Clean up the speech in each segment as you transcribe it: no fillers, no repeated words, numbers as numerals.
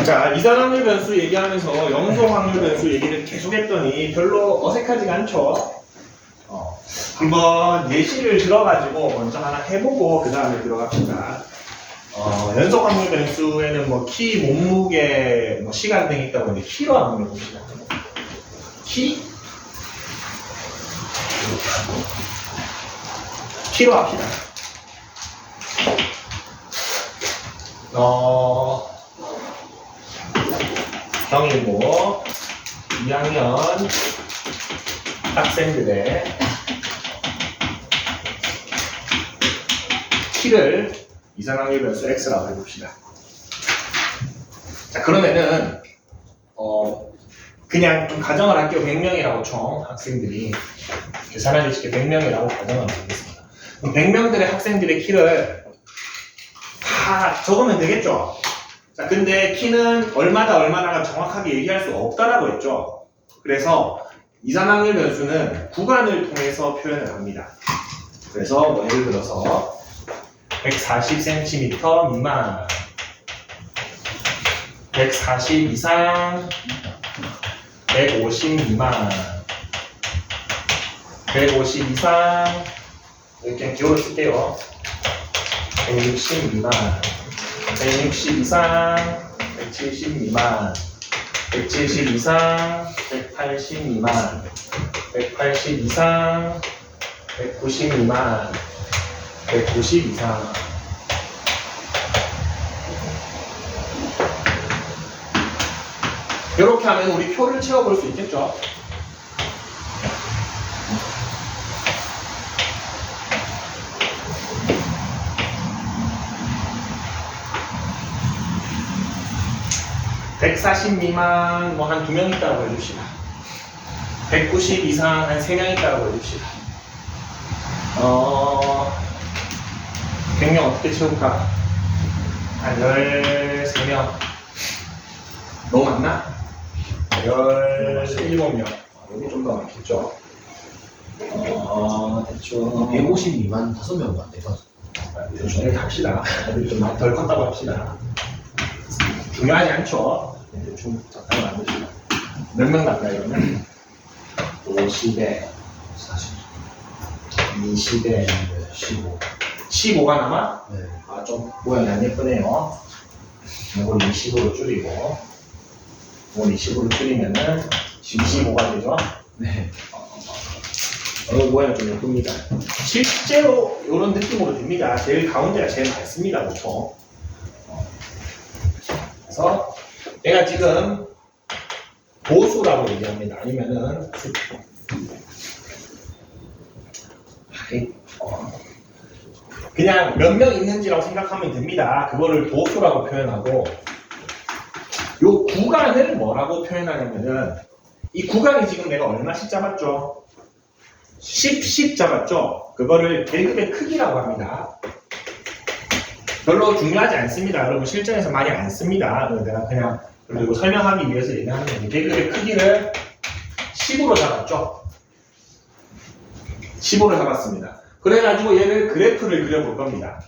자, 이산확률 변수 얘기하면서 염소 확률 변수 얘기를 계속 했더니 별로 어색하지가 않죠? 한번 예시를 들어가지고 먼저 하나 해보고 그 다음에 들어갑시다. 연속 확률 변수에는 뭐 키, 몸무게, 뭐 시간 등이 있다고 하는데 키로 한번 해봅시다. 키로 합시다. 경일고 2학년 학생들의 키를 이산확률 변수 x라고 해봅시다. 자, 그러면은 그냥 좀 가정을 할게요. 100명이라고 총 학생들이 계산하기 쉽게 100명이라고 가정을 하겠습니다. 100명들의 학생들의 키를 다 적으면 되겠죠? 자, 근데 키는 얼마다가 정확하게 얘기할 수 없다라고 했죠? 그래서 이산확률 변수는 구간을 통해서 표현을 합니다. 그래서 뭐 예를 들어서 140cm 미만, 140 이상, 150 미만, 150 이상, 이렇게 기호를 쓸게요. 160 미만, 160 이상, 170 미만, 170 이상, 180 미만, 180 이상, 190 미만, 190 이상. 이렇게 하면 우리 표를 채워볼 수 있겠죠? (140) 미만 뭐 한 2명 있다고 해줍시다. 190 이상 한 3명 있다고 해줍시다. 100명 어떻게 채울까? 한 13명. 너무 많나? 17명. 여기 좀 더 많겠죠? 대충 150 미만 5명 같네. 대충 이렇게 합시다. 좀 덜 컸다고 합시다. 중요하지 않죠? 대충 적당히 만드시다. 몇 명 갈까 이러면? 50에 40, 20에 15. 15가 남아? 네. 아, 좀 모양이 안 예쁘네요. 이걸 20으로 줄이고, 이걸 20으로 줄이면은 25가 되죠? 네. 모양이 좀 예쁩니다. 실제로 이런 느낌으로 됩니다. 제일 가운데가 제일 많습니다, 보통. 그래서 내가 지금 보수라고 얘기합니다. 아니면은 그냥 몇 명 있는지라고 생각하면 됩니다. 그거를 보수라고 표현하고, 요 구간을 뭐라고 표현하냐면은, 이 구간이 지금 내가 얼마씩 잡았죠? 10씩 잡았죠? 그거를 계급의 크기라고 합니다. 별로 중요하지 않습니다. 여러분 실전에서 많이 안 씁니다. 내가 그냥 그리고 설명하기 위해서 얘기하는 거예요. 계급의 크기를 10으로 잡았죠? 10으로 잡았습니다. 그래가지고 얘를 그래프를 그려볼 겁니다.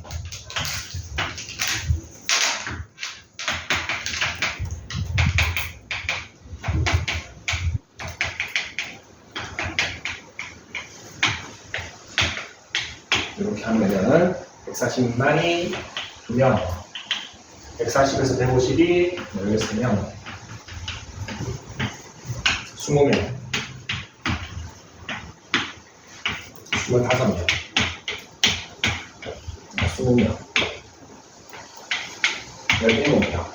이렇게 하면은 140 미만이 2명, 140에서 150이 13명, 20명, 25명, 20명, 17명,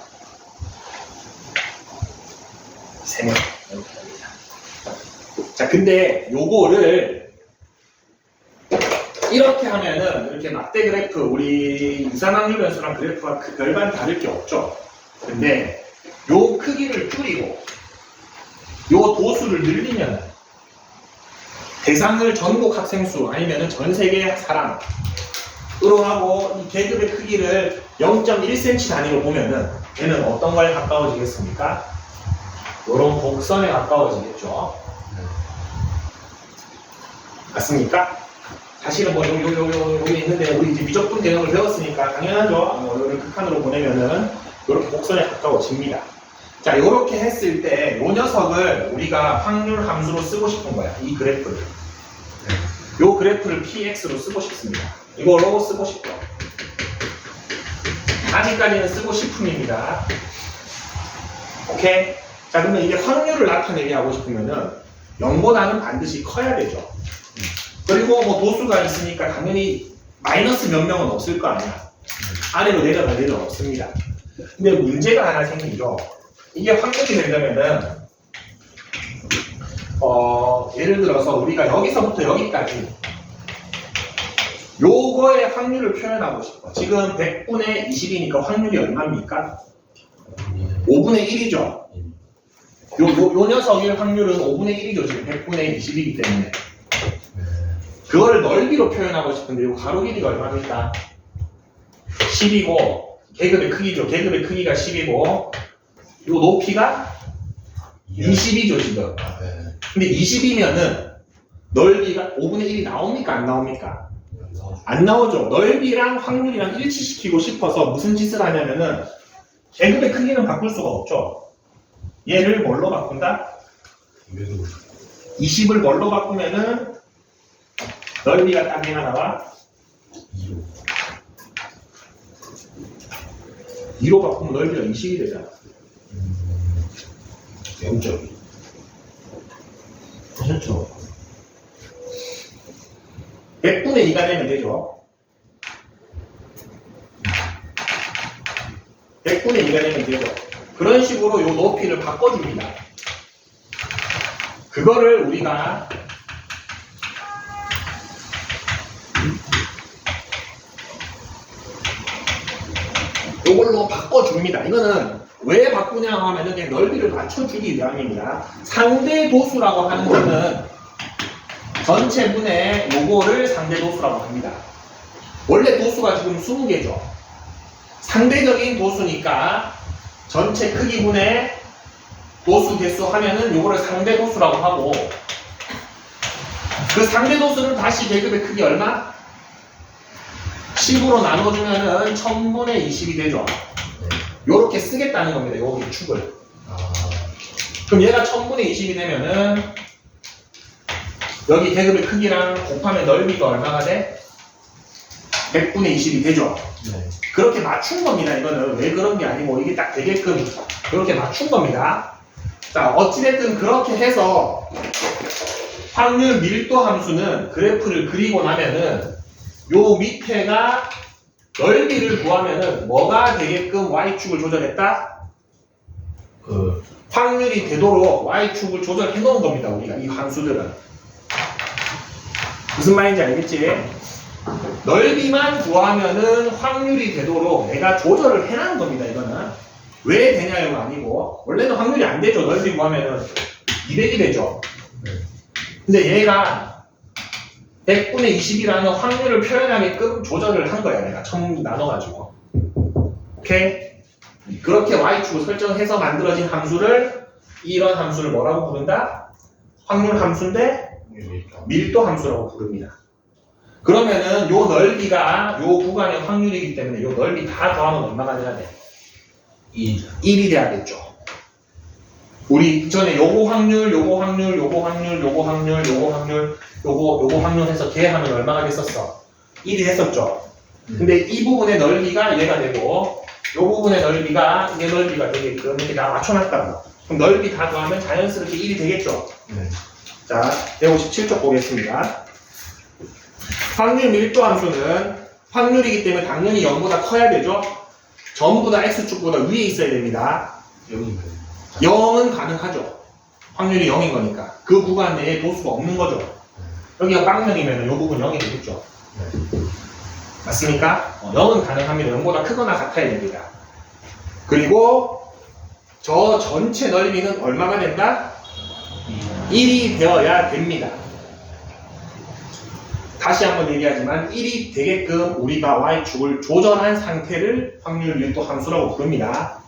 3명 이렇게 됩니다. 자, 근데 요거를 이렇게 하면은 이렇게 막대 그래프, 우리 이산확률 변수랑 그래프가 별반 다를 게 없죠. 근데 요 크기를 줄이고 요 도수를 늘리면 대상을 전국 학생 수 아니면은 전 세계 사람으로 하고 이 계급의 크기를 0.1cm 단위로 보면은 얘는 어떤 거에 가까워지겠습니까? 요런 곡선에 가까워지겠죠. 맞습니까? 사실은 뭐 여기 있는데 우리 이제 미적분 개념을 배웠으니까 당연하죠. 이거를 극한으로 보내면은 이렇게 곡선에 가까워집니다. 자, 이렇게 했을 때 이 녀석을 우리가 확률 함수로 쓰고 싶은 거야. 이 그래프를. 이 그래프를 px로 쓰고 싶습니다. 이걸로 쓰고 싶죠. 아직까지는 쓰고 싶음입니다. 오케이? 자, 그러면 이게 확률을 나타내게 하고 싶으면은 0보다는 반드시 커야 되죠. 그리고 뭐 도수가 있으니까 당연히 마이너스 몇 명은 없을 거 아니야. 아래로 내려갈 일은 없습니다. 근데 문제가 하나 생기죠. 이게 확률이 되려면은 예를 들어서 우리가 여기서부터 여기까지 요거의 확률을 표현하고 싶어. 지금 100분의 20이니까 확률이 얼마입니까? 5분의 1이죠. 요 녀석의 확률은 5분의 1이죠. 지금 100분의 20이기 때문에. 그거를 넓이로 표현하고 싶은데 요 가로 길이가 얼마입니까? 10이고 계급의 크기죠. 계급의 크기가 10이고 요 높이가 20이죠 지금. 근데 20이면은 넓이가 5분의 1이 나옵니까? 안 나옵니까? 안 나오죠. 넓이랑 확률이랑 일치시키고 싶어서 무슨 짓을 하냐면은 계급의 크기는 바꿀 수가 없죠. 얘를 뭘로 바꾼다? 20을 뭘로 바꾸면은 넓이가 딱 하나 나와? 2로 바꾸면 넓이가 20이 되잖아. 0.2. 하셨죠? 100분의 2가 되면 되죠. 100분의 2가 되면 되죠. 그런 식으로 요 높이를 바꿔줍니다. 그거를 우리가 요걸로 바꿔줍니다. 이거는 왜 바꾸냐 하면은 그냥 넓이를 맞춰주기 위함입니다. 상대 도수라고 하는 거는 전체 분의 요거를 상대 도수라고 합니다. 원래 도수가 지금 20개죠. 상대적인 도수니까 전체 크기 분의 도수 개수 하면은 요거를 상대 도수라고 하고 그 상대 도수를 다시 계급의 크기 얼마? 10으로 나눠주면은 1000분의 20이 되죠. 요렇게 쓰겠다는 겁니다. 여기 축을. 그럼 얘가 1000분의 20이 되면은 여기 계급의 크기랑 곱하면 넓이가 얼마가 돼? 100분의 20이 되죠. 그렇게 맞춘 겁니다. 이거는 왜 그런 게 아니고 이게 딱 되게끔 그렇게 맞춘 겁니다. 자, 어찌됐든 그렇게 해서 확률 밀도 함수는 그래프를 그리고 나면은 요 밑에가 넓이를 구하면은 뭐가 되게끔 y축을 조절했다? 확률이 되도록 y축을 조절해 놓은 겁니다. 우리가 이 함수들은. 무슨 말인지 알겠지? 넓이만 구하면은 확률이 되도록 내가 조절을 해놓은 겁니다. 이거는 왜 되냐가 아니고 원래는 확률이 안 되죠. 넓이 구하면은 200이 되죠. 근데 얘가 100분의 20이라는 확률을 표현하게끔 조절을 한 거야. 내가 처음 나눠가지고. 오케이? 그렇게 y축을 설정해서 만들어진 함수를 이런 함수를 뭐라고 부른다? 확률 함수인데 밀도 함수라고 부릅니다. 그러면은 요 넓이가 요 구간의 확률이기 때문에 요 넓이 다 더하면 얼마가 돼야 돼? 1이 돼야겠죠. 우리 전에 요거 확률, 요거 확률, 요거 확률, 요거 확률, 요거 확률, 요거 확률 해서 계하면 얼마가 됐었어? 1이 됐었죠. 근데 이 부분의 넓이가 얘가 되고 요 부분의 넓이가 얘 넓이가 되게끔 이렇게 다 맞춰놨다고. 그럼 넓이 다 더하면 자연스럽게 1이 되겠죠. 자, 157쪽 보겠습니다. 확률 밀도 함수는 확률이기 때문에 당연히 0보다 커야 되죠. 전부 다 x축보다 위에 있어야 됩니다. 0은 가능하죠. 확률이 0인 거니까. 그 구간 내에 도수가 없는 거죠. 여기가 빵면이면 이 부분 0이 되겠죠. 맞습니까? 0은 가능합니다. 0보다 크거나 같아야 됩니다. 그리고 저 전체 넓이는 얼마가 된다? 1이 되어야 됩니다. 다시 한번 얘기하지만 1이 되게끔 우리가 y축을 조절한 상태를 확률 밀도 함수라고 부릅니다.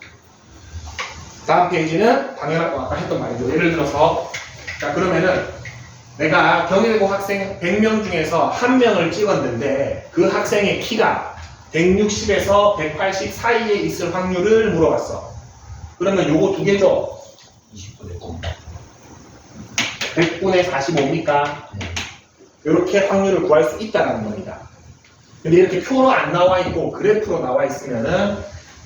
다음 페이지는 당연한 아까 했던 말이죠. 예를 들어서 자 그러면은 내가 경일고 학생 100명 중에서 1명을 찍었는데 그 학생의 키가 160에서 180 사이에 있을 확률을 물어봤어. 그러면 요거 두 개죠? 20분의 9. 100분의 45입니까? 네. 이렇게 확률을 구할 수 있다는 겁니다. 근데 이렇게 표로 안 나와 있고 그래프로 나와 있으면은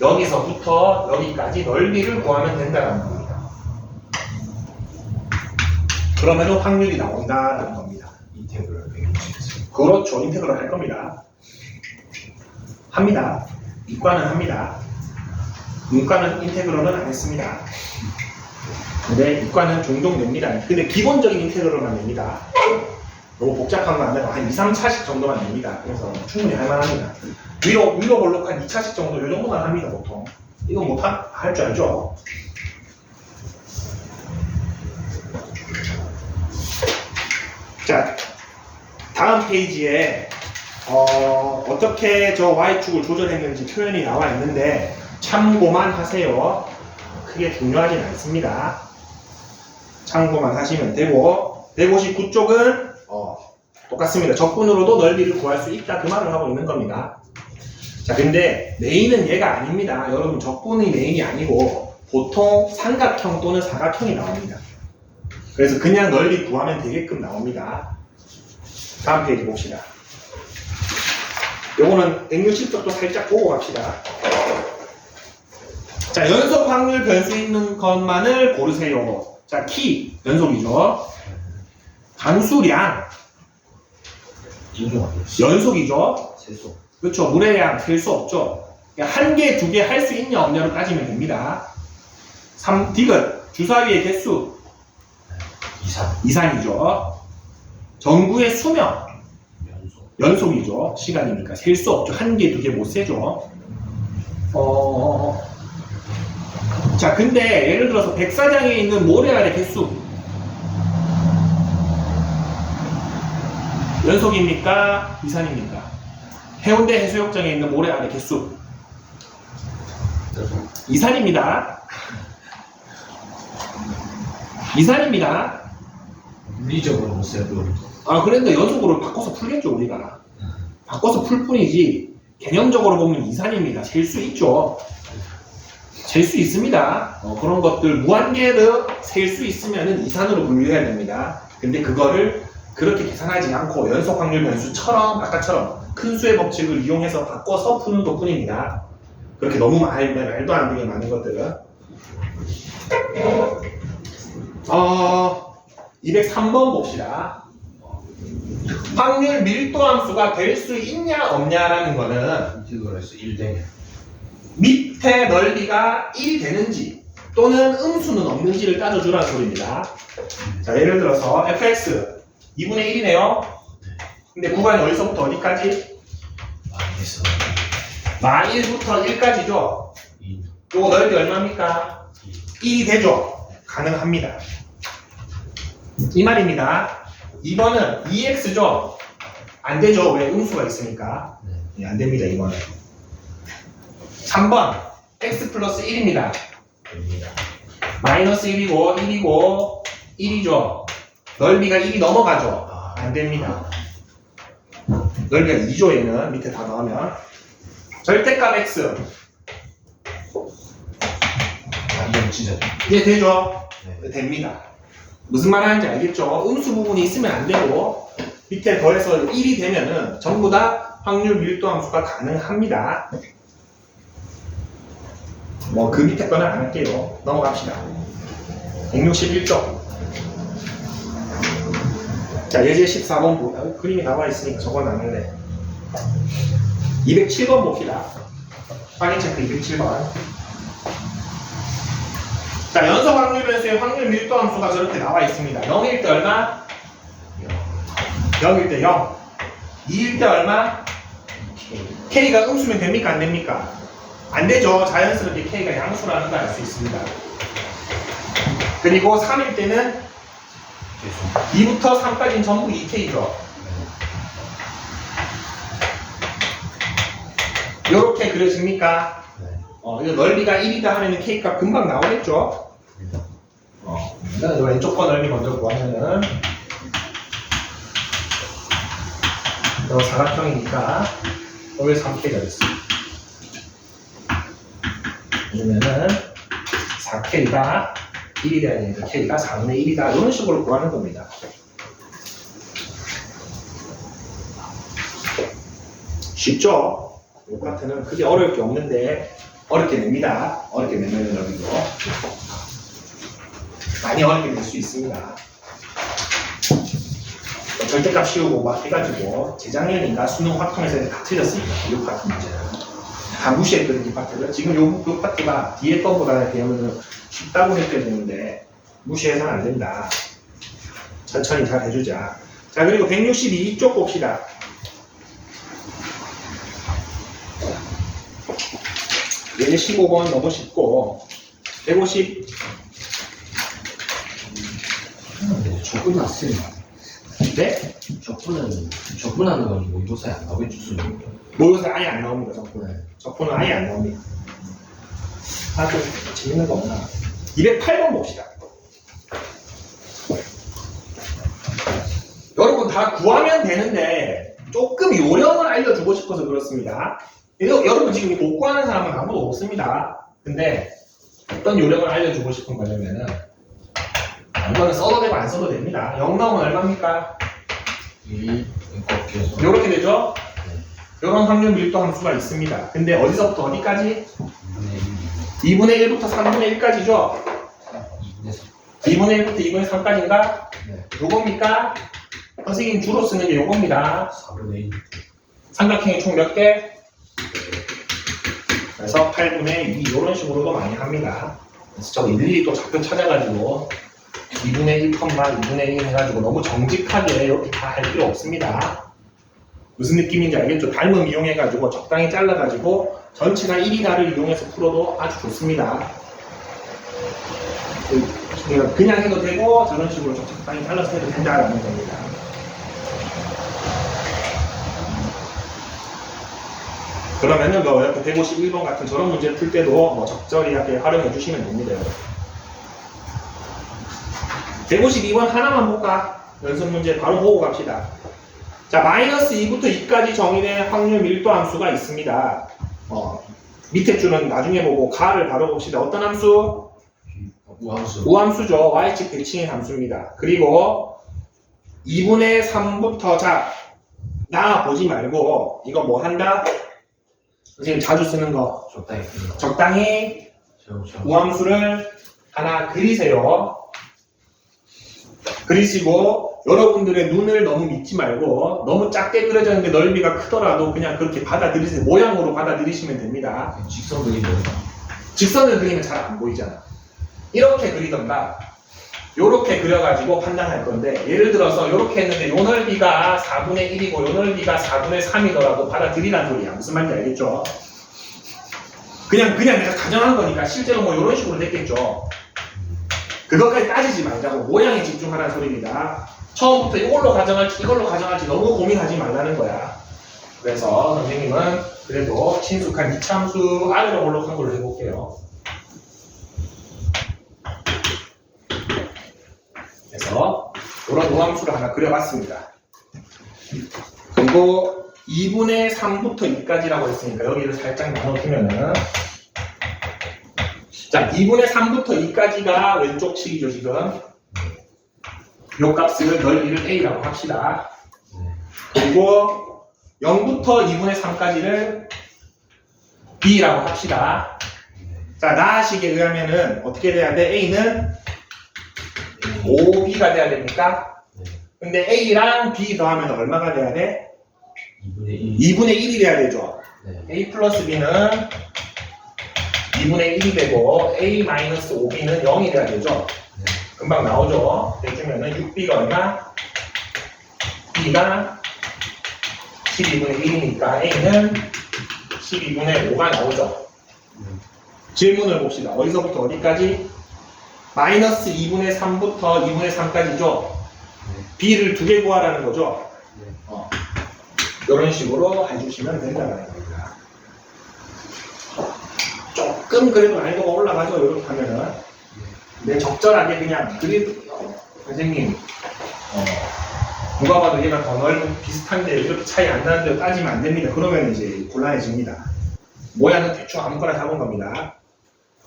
여기서부터 여기까지 넓이를 구하면 된다는 겁니다. 그러면 확률이 나온다는 겁니다. 인테그럴 160에서. 그렇죠. 인테그럴 할 겁니다. 합니다. 이과는 합니다. 문과는 인테그럴은 안 했습니다. 근데 이과는 종종 냅니다. 근데 기본적인 인테그럴만 냅니다. 너무 복잡한 거 안 되고 한 2, 3차식 정도만 냅니다. 그래서 충분히 할만합니다. 위로 볼록 한 2차식 정도 이 정도만 합니다. 보통. 이거 뭐 할 줄 알죠? 자, 다음 페이지에 어떻게 저 Y축을 조절했는지 표현이 나와 있는데 참고만 하세요. 크게 중요하진 않습니다. 참고만 하시면 되고 159쪽은 똑같습니다. 적분으로도 넓이를 구할 수 있다 그 말을 하고 있는 겁니다. 자, 근데 메인은 얘가 아닙니다. 여러분 적분이 메인이 아니고 보통 삼각형 또는 사각형이 나옵니다. 그래서 그냥 넓이 구하면 되게끔 나옵니다. 다음 페이지 봅시다. 요거는 160쪽도 살짝 보고 갑시다. 자, 연속 확률 변수 있는 것만을 고르세요. 자, 키, 연속이죠. 함수량, 연속이죠. 세속. 그렇죠. 물의 양, 셀 수 없죠. 한 개, 두 개 할 수 있냐 없냐로 따지면 됩니다. 디귿, 주사위의 개수, 이산이죠. 전구의 수명, 연속이죠. 시간이니까 셀 수 없죠. 한 개, 두 개 못 세죠. 자, 근데 예를 들어서 백사장에 있는 모래알의 개수 연속입니까? 이산입니까? 해운대 해수욕장에 있는 모래알의 개수 이산입니다. 이산입니다. 물리적으로 못 세도. 그런데 연속으로 바꿔서 풀겠죠, 우리가. 바꿔서 풀 뿐이지 개념적으로 보면 이산입니다. 셀 수 있죠. 셀 수 있습니다. 그런 것들 무한계를 셀 수 있으면 이산으로 분류해야 됩니다. 근데 그거를 그렇게 계산하지 않고 연속 확률 변수처럼 아까처럼 큰 수의 법칙을 이용해서 바꿔서 푸는 것 뿐입니다. 그렇게 너무 말도 안 되게 많은 것들은 203번 봅시다. 확률 밀도 함수가 될 수 있냐 없냐라는 거는 인테그럴에서 1되냐. 밑에 넓이가 1이 되는지 또는 음수는 없는지를 따져주라는 소리입니다. 자, 예를 들어서 fx 2분의 1이네요. 근데 구간이 어디서부터 어디까지? 마1부터 1까지죠. 요거 넓이 얼마입니까? 1이 되죠. 가능합니다. 이 말입니다. 2번은 2x죠. 안 되죠. 왜? 음수가 있으니까. 안 됩니다. 2번은. 3번 x 플러스 1입니다. 마이너스 1이고 1이고 1이죠. 넓이가 1이 넘어가죠. 안 됩니다. 넓이가 2죠. 얘는 밑에 다 넣으면 절대값 x 완전 진짜. 이제 되죠. 네. 됩니다. 무슨 말 하는지 알겠죠? 음수 부분이 있으면 안 되고 밑에 더해서 1이 되면은 전부 다 확률 밀도 함수가 가능합니다. 뭐 그 밑에 거는 안 할게요. 넘어갑시다. 161쪽. 자, 예제 14번 그림이 나와 있으니까 저건 안 할래. 207번 봅시다. 확인 체크 207번. 자, 연속 확률 변수의 확률 밀도 함수가 저렇게 나와 있습니다. 0일 때 얼마? 0일 때 0. 2일 때 얼마? K가 음수면 됩니까? 안 됩니까? 안 되죠. 자연스럽게 K가 양수라는 걸 알 수 있습니다. 그리고 3일 때는 2부터 3까지는 전부 2K죠. 이렇게 그려집니까? 이거 넓이가 1이다 하면 K값 금방 나오겠죠? 일단 왼쪽 거 넓이 먼저 구하면은 이거 사각형이니까 여기 3K가 됐어. 해주면은 4K가 1이 돼야 되니까 K가 4분의 1이다. 이런 식으로 구하는 겁니다. 쉽죠? 요파트는 크게 어려울 게 없는데 어렵게 냅니다. 어렵게 내면 여기도 많이 어렵게 낼 수 있습니다. 절대값 씌우고 막 해가지고 재작년인가 수능 확통에서 다 틀렸습니다. 이 파트 문제는 다 무시했거든요. 이 파트를 지금 요 파트가 뒤에 거보다 비하면 쉽다고 느껴지는데 무시해서는 안 된다. 천천히 잘 해주자. 자, 그리고 162쪽 봅시다. 얘는 15번 너무 쉽고 150 적분 났습니다. 네? 적분하는 건 모의고사에 안 나오겠죠, 수능. 모의고사 아예 안 나옵니다. 적분은. 네. 적분은 아예 안 나옵니다. 아, 좀 재밌는 거 없나? 208번 봅시다. 여러분 다 구하면 되는데 조금 요령을 알려주고 싶어서 그렇습니다. 여러분 지금 복구하는 사람은 아무도 없습니다. 근데 어떤 요령을 알려주고 싶은 거냐면은 이거는 써도 되고 안 써도 됩니다. 0 나오면 얼마입니까? 1 꺾여서 이렇게 되죠? 이런 확률 밀도 함수가 있습니다. 근데 어디서부터 어디까지? 2분의 1부터 3분의 1까지죠? 2분의 1부터 2분의 3까지인가? 네. 요겁니까? 선생님 주로 쓰는 게 요겁니다. 4분의 1. 삼각형이 총 몇 개? 그래서 8분의 2 이런 식으로도 많이 합니다. 그래서 저 일일이 또 좌표 찾아가지고 2분의 1, 2분의 1 해가지고 너무 정직하게 이렇게 다 할 필요 없습니다. 무슨 느낌인지 알겠죠? 닮음 이용해가지고 적당히 잘라가지고 전체가 1이다를 이용해서 풀어도 아주 좋습니다. 그냥 해도 되고 저런 식으로 적당히 잘라서 해도 된다라는 겁니다. 그러면은 뭐 이렇게 151번 같은 저런 문제를 풀 때도 뭐 적절히 이렇게 활용해 주시면 됩니다. 152번 하나만 볼까? 연습 문제 바로 보고 갑시다. 자, 마이너스 2부터 2까지 정의된 확률 밀도 함수가 있습니다. 밑에 줄은 나중에 보고 가를 바로 봅시다. 어떤 함수? 우함수. 우함수죠. y축 대칭의 함수입니다. 그리고 2분의 3부터 자, 나 보지 말고 이거 뭐 한다? 선생님 자주 쓰는 거 적당히 우함수를 하나 그리세요. 그리시고 여러분들의 눈을 너무 믿지 말고 너무 작게 그려졌는데 넓이가 크더라도 그냥 그렇게 받아들이세요. 모양으로 받아들이시면 됩니다. 직선 그리면 직선을 그리면 잘 안 보이잖아. 이렇게 그리던가 요렇게 그려가지고 판단할 건데 예를 들어서 요렇게 했는데 요 넓이가 4분의 1이고 요 넓이가 4분의 3이더라도 받아들이란 소리야. 무슨 말인지 알겠죠? 그냥 내가 가정한 거니까 실제로 뭐 요런 식으로 됐겠죠. 그것까지 따지지 말자고 모양에 집중하라는 소리입니다. 처음부터 이걸로 가정할지 이걸로 가정할지 너무 고민하지 말라는 거야. 그래서 선생님은 그래도 친숙한 이차함수 아래로 올라간 걸로 해볼게요. 그래서 이런 우함수를 하나 그려봤습니다. 그리고 2분의 3부터 2까지라고 했으니까 여기를 살짝 나눠주면은 자, 2분의 3부터 2까지가 왼쪽 측이죠, 지금. 요 값을 넓이를 A라고 합시다. 그리고 0부터 2분의 3까지를 B라고 합시다. 자, 나식에 의하면은 어떻게 돼야 돼? A는 5B가 돼야 됩니까? 근데 A랑 B 더하면 얼마가 돼야 돼? 2분의 1이 돼야 되죠. A 플러스 B는 2분의 1이 되고 A-5B는 0이 돼야 되죠. 금방 나오죠. 해주면은 6B가 얼마? B가 12분의 1이니까 A는 12분의 5가 나오죠. 질문을 봅시다. 어디서부터 어디까지? 마이너스 2분의 3부터 2분의 3까지죠. B를 2개 구하라는 거죠. 이런 식으로 해주시면 된다는 겁니다. 조금 그래도 난이도가 올라가죠. 이렇게 하면은. 근데 적절하게 그냥 그래도 선생님 누가 봐도 얘가 더 넓은 비슷한데 이렇게 차이 안 나는데 따지면 안 됩니다. 그러면 이제 곤란해집니다. 모양은 대충 아무거나 잡은 겁니다.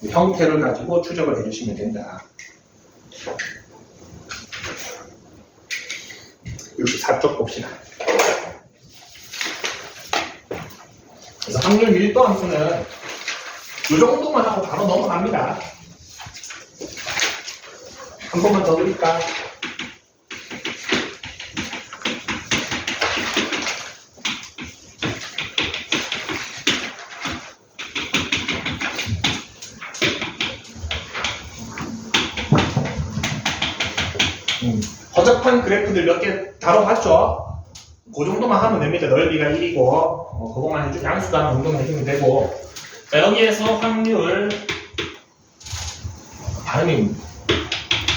형태를 가지고 추적을 해주시면 된다. 64쪽 봅시다. 그래서 확률 밀도 함수는 이 정도만 하고 바로 넘어갑니다. 한 번만 더 드릴까? 허접한 그래프들 몇 개 다뤄봤죠? 그 정도만 하면 됩니다. 넓이가 1이고 그것만 해주고 양수단 운동을 해주면 되고. 자, 여기에서 확률 발음이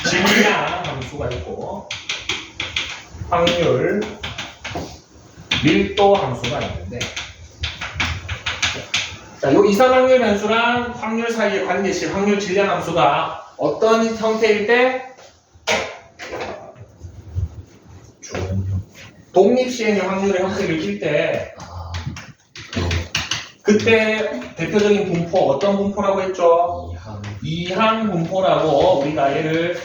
질량 함수가 있고 확률 밀도 함수가 있는데, 자, 요 이산확률 변수랑 확률 사이의 관계식 확률 질량 함수가 어떤 형태일 때 독립시행의 확률의 형태를 띌 때, 그때 대표적인 분포 어떤 분포라고 했죠? 이항 분포라고 우리가 얘를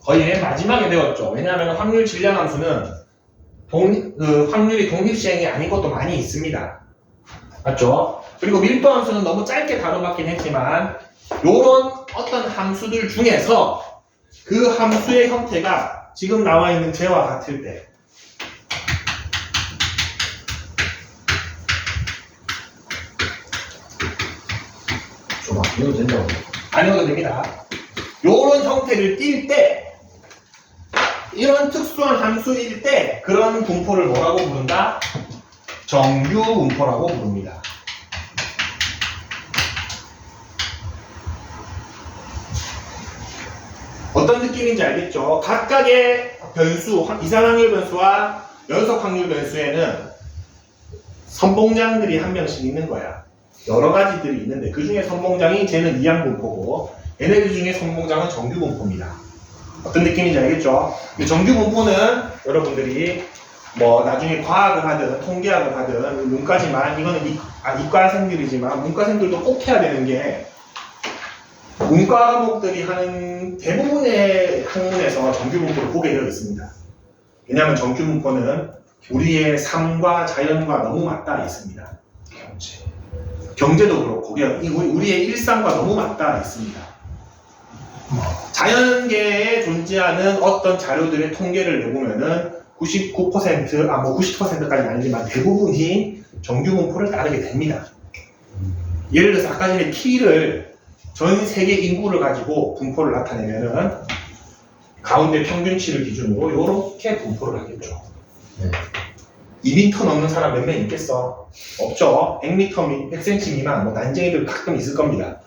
거의 맨 마지막에 배웠죠. 왜냐하면 확률 질량 함수는 확률이 독립시행이 아닌 것도 많이 있습니다. 맞죠? 그리고 밀도 함수는 너무 짧게 다뤄봤긴 했지만 요런 어떤 함수들 중에서 그 함수의 형태가 지금 나와 있는 쟤와 같을 때, 좀 아껴도 된다고. 아니어도 됩니다. 요런 형태를 띌 때, 이런 특수한 함수일 때 그런 분포를 뭐라고 부른다? 정규 분포라고 부릅니다. 어떤 느낌인지 알겠죠? 각각의 변수, 이산확률 변수와 연속확률 변수에는 선봉장들이 한 명씩 있는 거야. 여러 가지들이 있는데 그 중에 선봉장이 쟤는 이항 분포고 얘네들 중에 선봉장은 정규 분포입니다. 어떤 느낌인지 알겠죠? 이 정규 분포는 여러분들이 뭐 나중에 과학을 하든 통계학을 하든 문과지만 이거는 이과생들이지만 문과생들도 꼭 해야 되는 게, 문과 과목들이 하는 대부분의 학문에서 정규 분포를 보게 되어 있습니다. 왜냐하면 정규 분포는 우리의 삶과 자연과 너무 맞닿아 있습니다. 경제도 그렇고 우리의 일상과 너무 맞닿아 있습니다. 자연계에 존재하는 어떤 자료들의 통계를 내보면은 99%, 뭐 90%까지는 아니지만 대부분이 정규 분포를 따르게 됩니다. 예를 들어서 아까 전에 T를 전 세계 인구를 가지고 분포를 나타내면은 가운데 평균치를 기준으로 이렇게 분포를 하겠죠. 2m 넘는 사람 몇 명 있겠어? 없죠. 100m, 100cm 미만, 뭐 난쟁이들 가끔 있을 겁니다.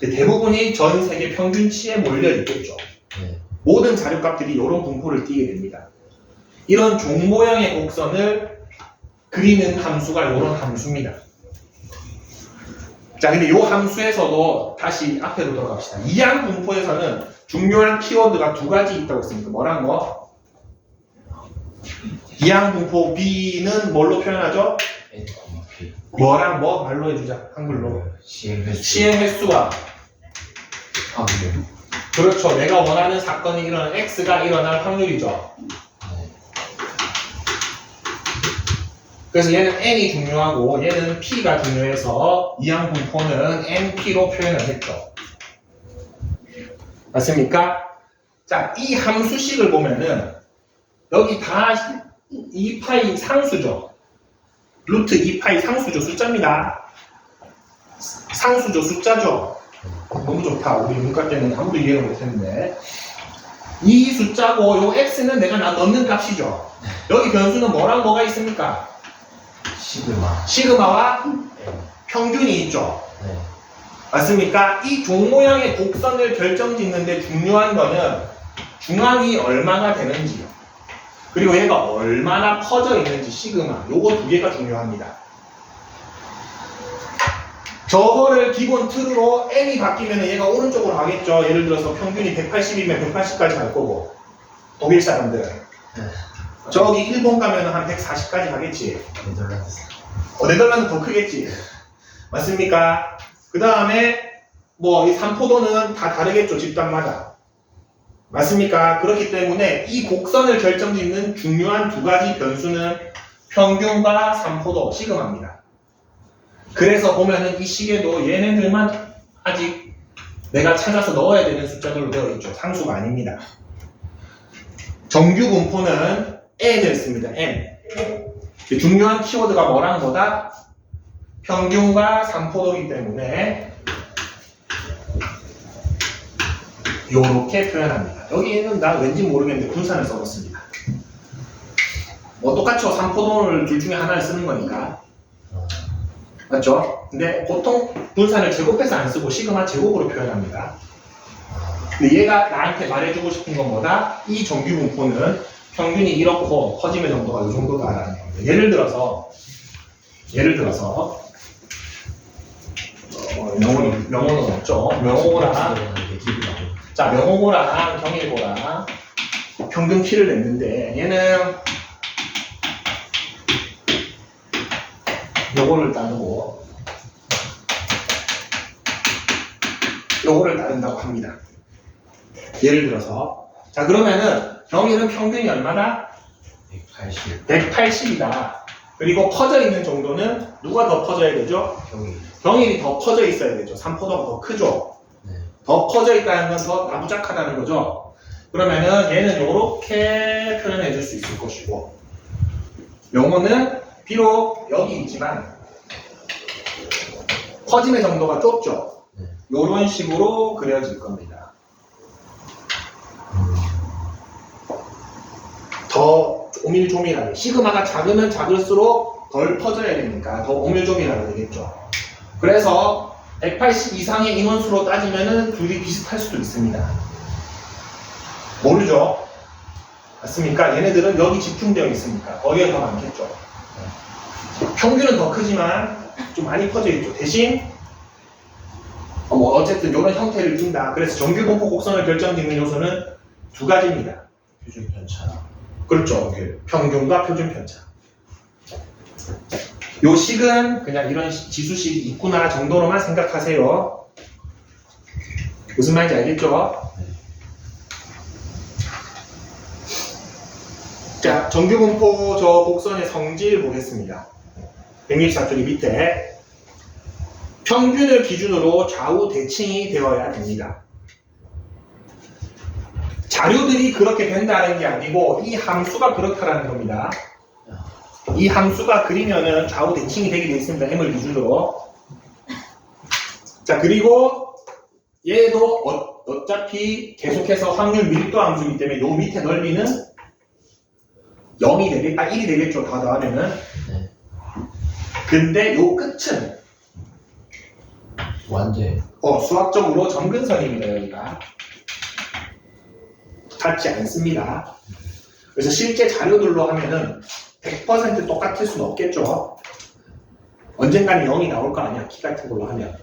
근데 대부분이 전 세계 평균치에 몰려 있겠죠. 모든 자료값들이 이런 분포를 띠게 됩니다. 이런 종 모양의 곡선을 그리는 함수가 이런 함수입니다. 자, 근데 이 함수에서도 다시 앞으로 돌아갑시다. 이항 분포에서는 중요한 키워드가 두 가지 있다고 했습니다. 뭐랑 뭐? 이항 분포 B는 뭘로 표현하죠? 뭐랑 뭐? 말로 해주자. 한글로. 시행 횟수와 확률. 그렇죠. 내가 원하는 사건이 일어난 X가 일어날 확률이죠. 그래서 얘는 N이 중요하고 얘는 P가 중요해서 이항 분포는 NP로 표현을 했죠. 맞습니까? 자, 이 함수식을 보면은 여기 다 2파이 상수죠. 루트 2파이 상수죠. 숫자입니다. 상수죠. 숫자죠. 너무 좋다. 우리 문과 때는 아무도 이해를 못했는데 이 숫자고 요 x는 내가 넣는 값이죠. 여기 변수는 뭐랑 뭐가 있습니까? 시그마와 평균이 있죠. 맞습니까? 이 종 모양의 곡선을 결정짓는데 중요한 거는 중앙이 얼마나 되는지, 그리고 얘가 얼마나 퍼져 있는지, 시그마, 요거 두 개가 중요합니다. 저거를 기본 틀으로 n이 바뀌면 얘가 오른쪽으로 가겠죠. 예를 들어서 평균이 180이면 180까지 갈 거고, 독일 사람들은 저기 일본 가면 한 140까지 가겠지. 네덜란드 더 크겠지. 맞습니까? 그 다음에 뭐 이 삼포도는 다 다르겠죠, 집단마다. 맞습니까? 그렇기 때문에 이 곡선을 결정짓는 중요한 두 가지 변수는 평균과 삼포도, 시그마입니다. 그래서 보면은 이 식에도 얘네들만 아직 내가 찾아서 넣어야 되는 숫자들로 되어 있죠. 상수가 아닙니다. 정규 분포는 n을 씁니다. n. 중요한 키워드가 뭐랑 뭐다? 평균과 삼포도이기 때문에 이렇게 표현합니다. 여기에는 나 왠지 모르겠는데 분산을 써봤습니다. 뭐 똑같죠. 삼포도를 둘 중에 하나를 쓰는 거니까. 맞죠? 근데 보통 분산을 제곱해서 안 쓰고 시그마 제곱으로 표현합니다. 근데 얘가 나한테 말해주고 싶은 건 뭐다? 이 정규 분포는 평균이 이렇고 퍼짐의 정도가 이 정도다라는 겁니다. 예를 들어서 명호는 없죠. 명호고랑 경일고랑 평균 키를 냈는데 얘는 요거를 따르고 요거를 따른다고 합니다. 예를 들어서 자 그러면은 경일은 평균이 얼마다? 180이다. 그리고 퍼져 있는 정도는 누가 더 퍼져야 되죠? 경일이 더 퍼져 있어야 되죠. 삼포도가 더 크죠. 더 퍼져 있다는 건 더 나부작하다는 거죠. 그러면은 얘는 이렇게 표현해 줄 수 있을 것이고 명호는 비록 여기 있지만 퍼짐의 정도가 좁죠. 이런 식으로 그려질 겁니다. 더 오밀조밀하게 시그마가 작으면 작을수록 덜 퍼져야 되니까 더 오밀조밀하게 되겠죠. 그래서 180 이상의 인원수로 따지면은 둘이 비슷할 수도 있습니다. 모르죠? 맞습니까? 얘네들은 여기 집중되어 있으니까 거기가 더 많겠죠. 평균은 더 크지만 좀 많이 퍼져 있죠. 대신 뭐 어쨌든 이런 형태를 띈다. 그래서 정규 분포 곡선을 결정짓는 요소는 두 가지입니다. 표준 편차. 그렇죠. 평균과 표준 편차. 요 식은 그냥 이런 지수식이 있구나 정도로만 생각하세요. 무슨 말인지 알겠죠? 자, 정규분포 저 곡선의 성질 보겠습니다. 164쪽이 밑에 평균을 기준으로 좌우 대칭이 되어야 됩니다. 자료들이 그렇게 된다는 게 아니고 이 함수가 그렇다라는 겁니다. 이 함수가 그리면은 좌우 대칭이 되게 되어 있습니다. m을 기준으로. 자, 그리고 얘도 어차피 계속해서 확률 밀도 함수이기 때문에 요 밑에 넓이는 0이 되겠다, 1이 되겠죠. 다 더하면은. 근데 요 끝은 완전 수학적으로 점근선입니다. 여기가 닿지 않습니다. 그래서 실제 자료들로 하면은 100% 똑같을 수는 없겠죠. 언젠가는 0이 나올 거 아니야. 키 같은 걸로 하면.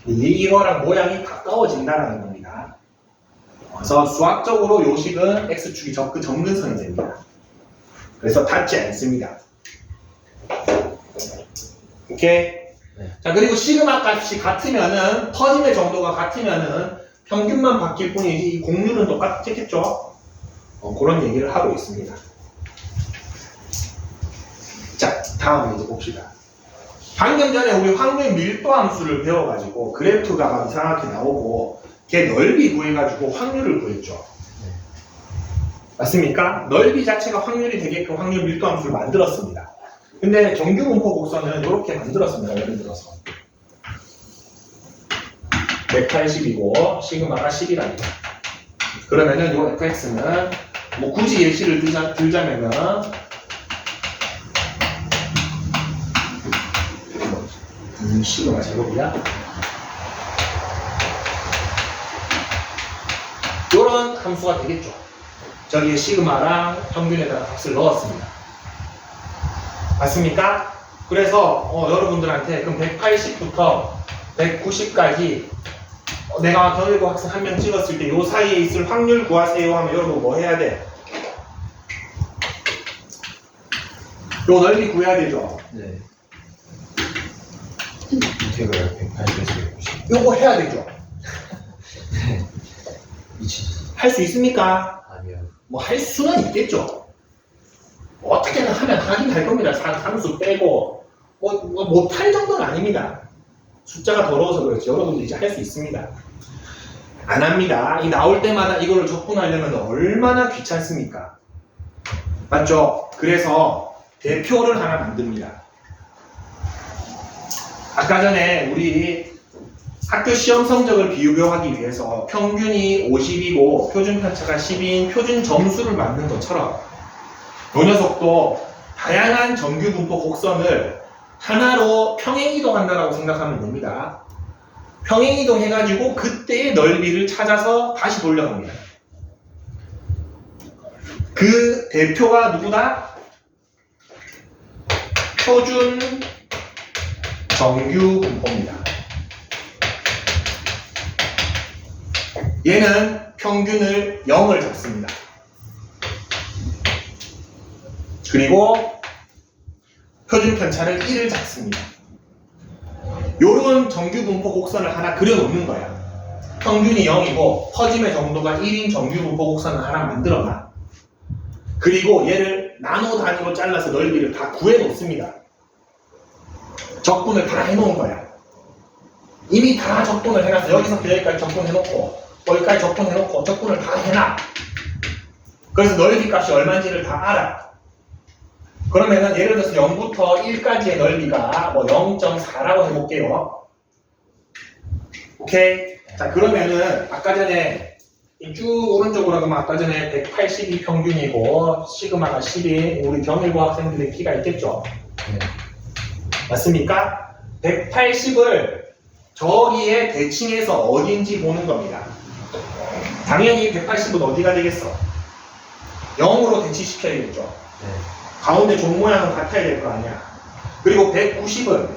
이거랑 모양이 가까워진다는 겁니다. 그래서 수학적으로 요식은 x축이 그 점근선이 됩니다. 그래서 닿지 않습니다. 오케이? 자, 그리고 시그마 값이 같으면은, 퍼짐의 정도가 같으면은 평균만 바뀔 뿐이지 이 공률은 똑같겠죠? 그런 얘기를 하고 있습니다. 자, 다음 이제 봅시다. 방금 전에 우리 확률 밀도 함수를 배워가지고 그래프가 막 이상하게 나오고 걔 넓이 구해가지고 확률을 구했죠. 맞습니까? 넓이 자체가 확률이 되게끔 확률 밀도 함수를 만들었습니다. 근데 정규 분포 곡선은 이렇게 만들었습니다. 예를 들어서 180이고 시그마가 10이랍니다. 그러면은 요 fx는 뭐 굳이 예시를 들자면은 시그마 제곱이야. 요런 함수가 되겠죠. 저기에 시그마랑 평균에다가 값을 넣었습니다. 맞습니까? 그래서 여러분들한테 그럼 180부터 190까지 내가 경일고 학생 한 명 찍었을 때 요 사이에 있을 확률 구하세요 하면 여러분 뭐 해야 돼? 요 넓이 구해야 되죠? 네. 인테그랄 180에서 190. 요거 해야 되죠? 할 수 있습니까? 아니요. 뭐 할 수는 있겠죠. 어떻게든 하면 하긴 할 겁니다. 상수 빼고 뭐 못할 정도는 아닙니다. 숫자가 더러워서 그렇지 여러분들 이제 할 수 있습니다. 안 합니다. 이 나올 때마다 이거를 적분하려면 얼마나 귀찮습니까? 맞죠? 그래서 대표를 하나 만듭니다. 아까 전에 우리 학교 시험 성적을 비교하기 위해서 평균이 50이고 표준 편차가 10인 표준 점수를 만든 것처럼 이 녀석도 다양한 정규 분포 곡선을 하나로 평행이동한다라고 생각하면 됩니다. 평행이동 해가지고 그때의 넓이를 찾아서 다시 돌려갑니다. 그 대표가 누구다? 표준 정규 분포입니다. 얘는 평균을 0을 잡습니다. 그리고 표준 편차를 1을 잡습니다. 요런 정규 분포 곡선을 하나 그려놓는 거야. 평균이 0이고 퍼짐의 정도가 1인 정규 분포 곡선을 하나 만들어놔. 그리고 얘를 나노 단위로 잘라서 넓이를 다 구해놓습니다. 적분을 다 해놓은 거야. 이미 다 적분을 해놨어. 여기서부터 여기까지 적분해놓고 여기까지 적분해놓고 적분을 다 해놔. 그래서 넓이 값이 얼마인지를 다 알아. 그러면은 예를 들어서 0부터 1까지의 넓이가 뭐 0.4라고 해볼게요. 오케이. 자, 그러면은 아까 전에 쭉 오른쪽으로 가면 아까 전에 182 평균이고 시그마가 10인 우리 경일고 학생들의 키가 있겠죠. 네. 맞습니까? 180을 저기에 대칭해서 어딘지 보는 겁니다. 당연히 180은 어디가 되겠어? 0으로 대치시켜야겠죠. 네. 가운데 종 모양은 같아야 될 거 아니야. 그리고 190은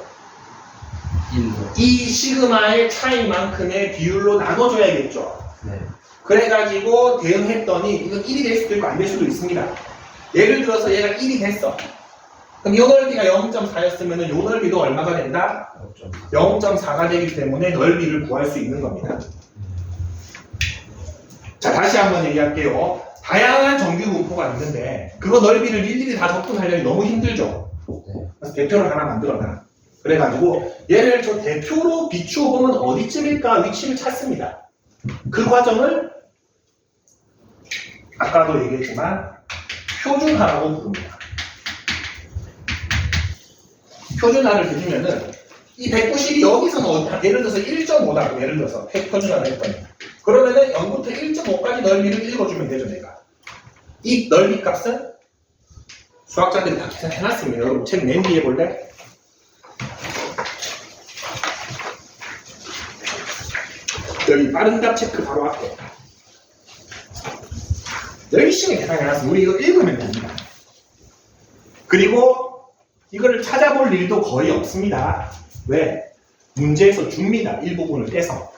1로. 이 시그마의 차이만큼의 비율로 나눠줘야겠죠. 네. 그래가지고 대응했더니 이건 1이 될 수도 있고 안 될 수도 있습니다. 예를 들어서 얘가 1이 됐어. 그럼 이 넓이가 0.4였으면 이 넓이도 얼마가 된다? 0.4가 되기 때문에 넓이를 구할 수 있는 겁니다. 자, 다시 한번 얘기할게요. 다양한 정규 분포가 있는데 그거 넓이를 일일이 다 적분하려니 너무 힘들죠. 네. 그래서 대표를 하나 만들어놔. 그래가지고 얘를 저 대표로 비추어 보면 어디쯤일까 위치를 찾습니다. 그 과정을 아까도 얘기했지만 표준화라고 부릅니다. 표준화를 해주면은 이 190이 여기서는 예를 들어서 1.5다고 예를 들어서 표준화를 했더니 그러면은 0부터 1.5까지 넓이를 읽어주면 되죠. 내가 이 넓이 값은 수학자들이 다 계산해놨습니다. 여러분 책 맨 뒤에 볼래? 여기 빠른 답 체크 바로 앞에 열심히 계산해놨습니다. 우리 이거 읽으면 됩니다. 그리고 이거를 찾아볼 일도 거의 없습니다. 왜? 문제에서 줍니다. 일부분을 떼서.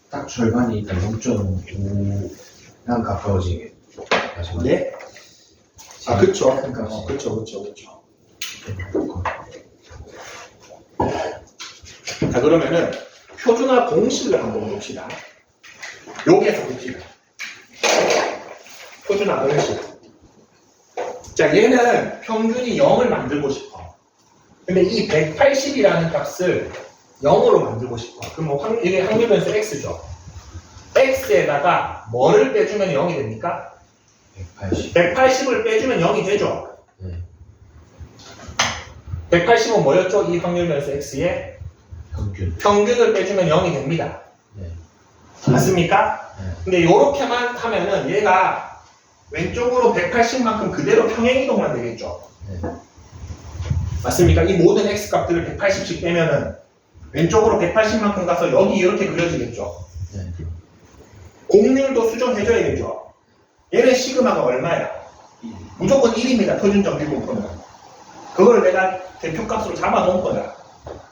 딱 절반이 일단 0.5랑 가까워지게. 네? 아, 그쵸. 그러니까 그쵸. 자, 그러면은 표준화 공식을 한번 봅시다. 여기에서 봅시다. 표준화 공식. 자, 얘는 평균이 0을 만들고 싶어. 근데 이 180이라는 값을 0으로 만들고 싶어. 그럼 뭐 이게 확률 변수 x죠. x에다가 뭐를 빼주면 0이 됩니까? 180. 180을 빼주면 0이 되죠. 네. 180은 뭐였죠? 이 확률 변수 x의 평균. 평균을 빼주면 0이 됩니다. 네. 맞습니까? 네. 근데 이렇게만 하면은 얘가 왼쪽으로 180만큼 그대로 평행이동만 되겠죠. 네. 맞습니까? 이 모든 x 값들을 180씩 빼면은 왼쪽으로 180만큼 가서 여기 이렇게 그려지겠죠. 네. 공률도 수정해줘야겠죠. 얘는 시그마가 얼마야? 무조건 1입니다. 표준 정규 분포는. 그걸 내가 대표값으로 잡아놓은 거다.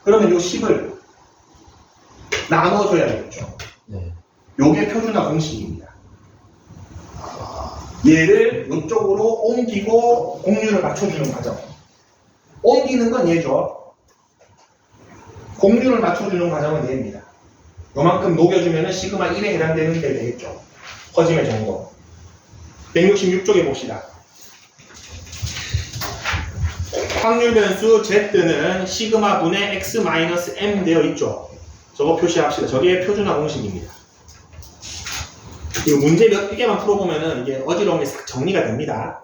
그러면 요 10을 나눠줘야겠죠. 네. 요게 표준화 공식입니다. 얘를 이쪽으로 옮기고 공률을 맞춰주는 과정. 옮기는 건 얘죠. 공률을 맞춰주는 과정은 얘입니다. 요만큼 녹여주면 시그마 1에 해당되는 게 되겠죠. 퍼짐의 정도. 166쪽에 봅시다. 확률 변수 Z는 시그마 분의 X 마이너스 M 되어 있죠. 저거 표시합시다. 저게 표준화 공식입니다. 이 문제 몇 개만 풀어보면은 이게 어지러운 게 싹 정리가 됩니다.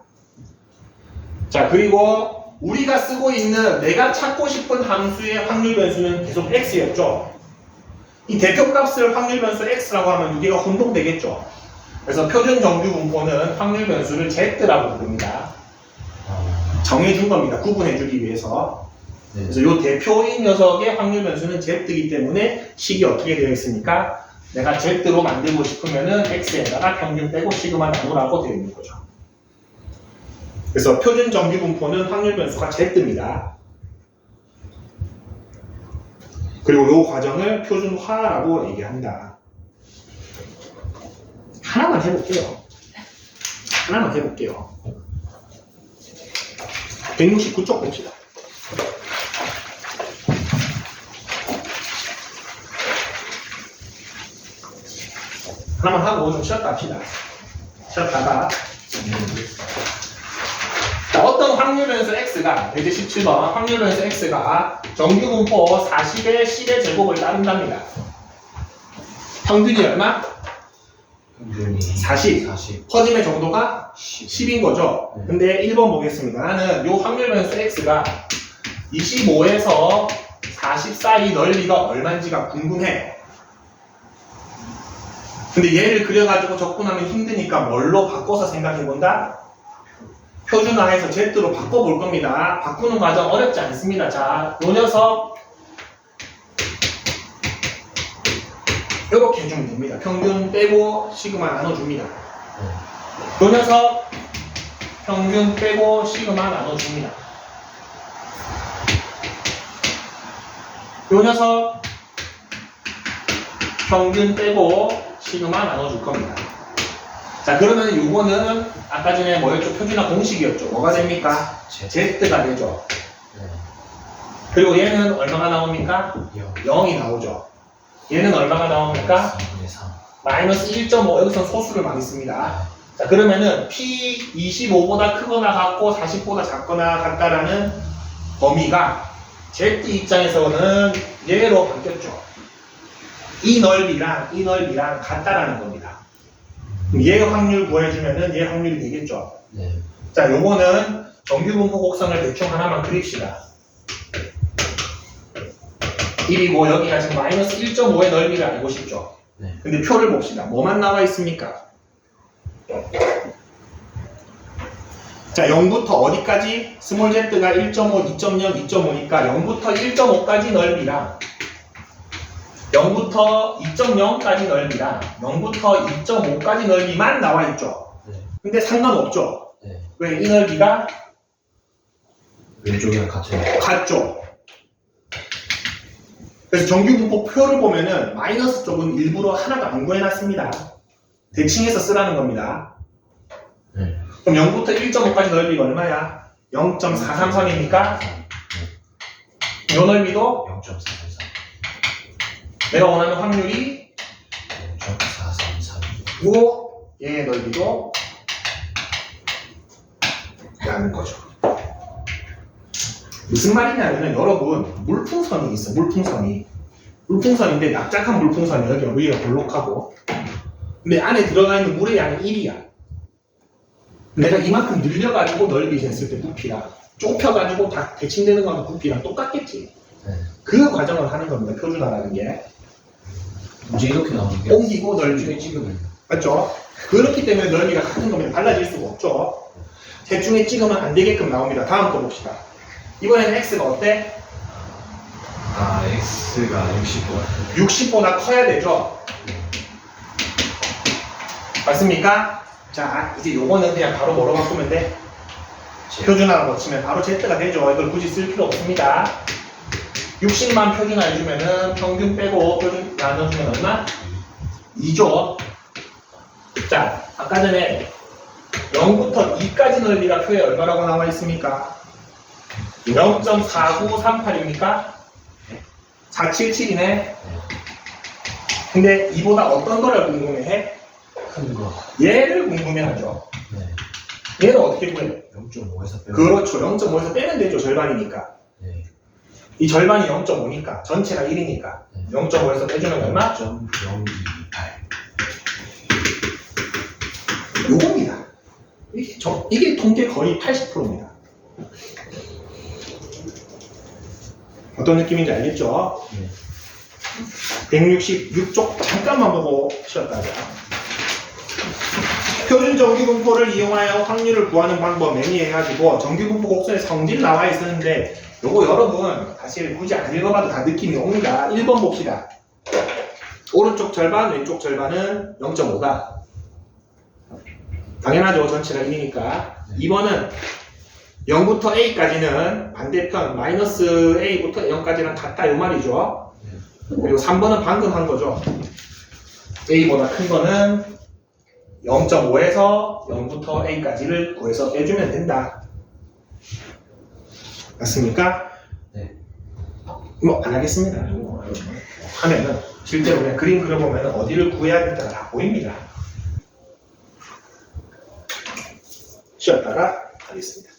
자, 그리고 우리가 쓰고 있는 내가 찾고 싶은 함수의 확률 변수는 계속 X였죠. 이 대표값을 확률 변수 X라고 하면 두 개가 혼동되겠죠. 그래서 표준 정규 분포는 확률 변수를 Z라고 부릅니다. 정해준 겁니다. 구분해주기 위해서. 네. 그래서 이 대표인 녀석의 확률 변수는 Z이기 때문에 식이 어떻게 되어 있습니까? 내가 Z로 만들고 싶으면은 X에다가 평균 빼고 시그마 나누라고 되어 있는 거죠. 그래서 표준 정규 분포는 확률 변수가 Z입니다. 그리고 이 과정을 표준화라고 얘기한다. 하나만 해볼게요. 169쪽 봅시다. 하나만 하고 좀 쉬었다 합시다. 쉬었다가 자, 어떤 확률 변수 X가 페이지 17번 확률 변수 X가 정규 분포 40의 10의 제곱을 따른답니다. 평균이 얼마? 평균이 40. 퍼짐의 정도가 10인 거죠. 네. 근데 1번 보겠습니다. 나는 이 확률 변수 X가 25에서 40 사이 넓이가 얼마인지가 궁금해. 근데 얘를 그려가지고 접근하면 힘드니까 뭘로 바꿔서 생각해본다? 표준화해서 Z로 바꿔볼 겁니다. 바꾸는 과정 어렵지 않습니다. 자, 요 녀석 이렇게 해주면 됩니다. 평균 빼고 시그마 나눠줍니다. 요 녀석 평균 빼고 시그마 나눠줍니다. 요 녀석 평균 빼고 시그마 나눠줄 겁니다. 자, 그러면 요거는 아까 전에 뭐였죠? 표준화 공식이었죠. 뭐가 됩니까? Z가 되죠. 네. 그리고 얘는 얼마가 나옵니까? 0이 나오죠. 얘는 얼마가 나옵니까? 마이너스 1.5. 여기서 소수를 많이 씁니다. 자, 그러면은 P 25보다 크거나 같고 40보다 작거나 같다라는 범위가 Z 입장에서는 얘로 바뀌었죠. 이 넓이랑 같다라는 겁니다. 그럼 얘 확률 구해주면은 얘 확률이 되겠죠. 네. 자, 요거는 정규분포 곡선을 대충 하나만 그립시다. 1이고 여기가 지금 마이너스 1.5의 넓이를 알고 싶죠. 네. 근데 표를 봅시다. 뭐만 나와 있습니까? 자, 0부터 어디까지? 스몰 z가 1.5, 2.0, 2.5니까 0부터 1.5까지 넓이랑 0부터 2.0까지 넓이랑 0부터 2.5까지 넓이만 나와 있죠. 네. 근데 상관없죠. 네. 왜? 이 넓이가 왼쪽이랑 같은. 같죠. 그래서 정규분포 표를 보면은 마이너스 쪽은 일부러 하나도 안 구해놨습니다. 대칭해서 쓰라는 겁니다. 네. 그럼 0부터 1.5까지 넓이가 얼마야? 0.433이니까 이 넓이도 0.433. 내가 원하는 확률이 0.433. 얘의 넓이도 라는 거죠. 무슨 말이냐면은 여러분 물풍선이 있어. 물풍선인데 납작한 물풍선이 여기가 볼록하고 근데 안에 들어가 있는 물의 양이 1이야. 내가 이만큼 늘려가지고 넓이 쟀을 때 부피랑 좁혀가지고 다 대칭되는 거하고 부피랑 똑같겠지. 네. 그 과정을 하는 겁니다. 표준화라는 게. 이제 이렇게 나오는 게 옮기고 넓이. 중에 찍으면 맞죠? 그렇기 때문에 넓이가 같은 겁니다. 달라질 수가 없죠. 대충에 찍으면 안 되게끔 나옵니다. 다음 거 봅시다. 이번에는 x가 어때? X가 60보다 60보다 커야 되죠? 맞습니까? 자, 이제 요거는 그냥 바로 뭐로 바꾸면 돼? 표준화로 고치면 바로 Z가 되죠. 이걸 굳이 쓸 필요 없습니다. 60만 표준화해주면은 평균 빼고 표준 나눠주면 얼마? 2죠. 자, 아까 전에 0부터 2까지 넓이가 표에 얼마라고 나와 있습니까? 0.4938입니까? 477이네. 근데 이보다 어떤 거를 궁금해해? 큰 거. 얘를 궁금해하죠. 네. 얘는 어떻게 구해? 0.5에서 빼면. 그렇죠. 0.5에서 빼면 되죠. 절반이니까. 네. 이 절반이 0.5니까 전체가 1이니까 네. 0.5에서 빼주면 얼마? 0.028. 요겁니다. 이게 통계 거의 80%입니다. 어떤 느낌인지 알겠죠? 네. 166쪽 잠깐만 보고 쉬었다가 표준 정규분포를 이용하여 확률을 구하는 방법 매니해가지고 정규분포 곡선에 성질 나와 있었는데 요거 여러분 사실 굳이 안 읽어봐도 다 느낌이 옵니다. 1번 봅시다. 오른쪽 절반 왼쪽 절반은 0.5다. 당연하죠. 전체가 1이니까. 2번은 0부터 A까지는 반대편 마이너스 A부터 0까지는 같다 이 말이죠. 그리고 3번은 방금 한 거죠. A보다 큰 거는 0.5에서 0부터 A까지를 구해서 빼주면 된다. 맞습니까? 네. 뭐 안 하겠습니다. 하면은 실제로 그냥 그림 그려보면 어디를 구해야 될지가 다 보입니다. 쉬었다가 하겠습니다.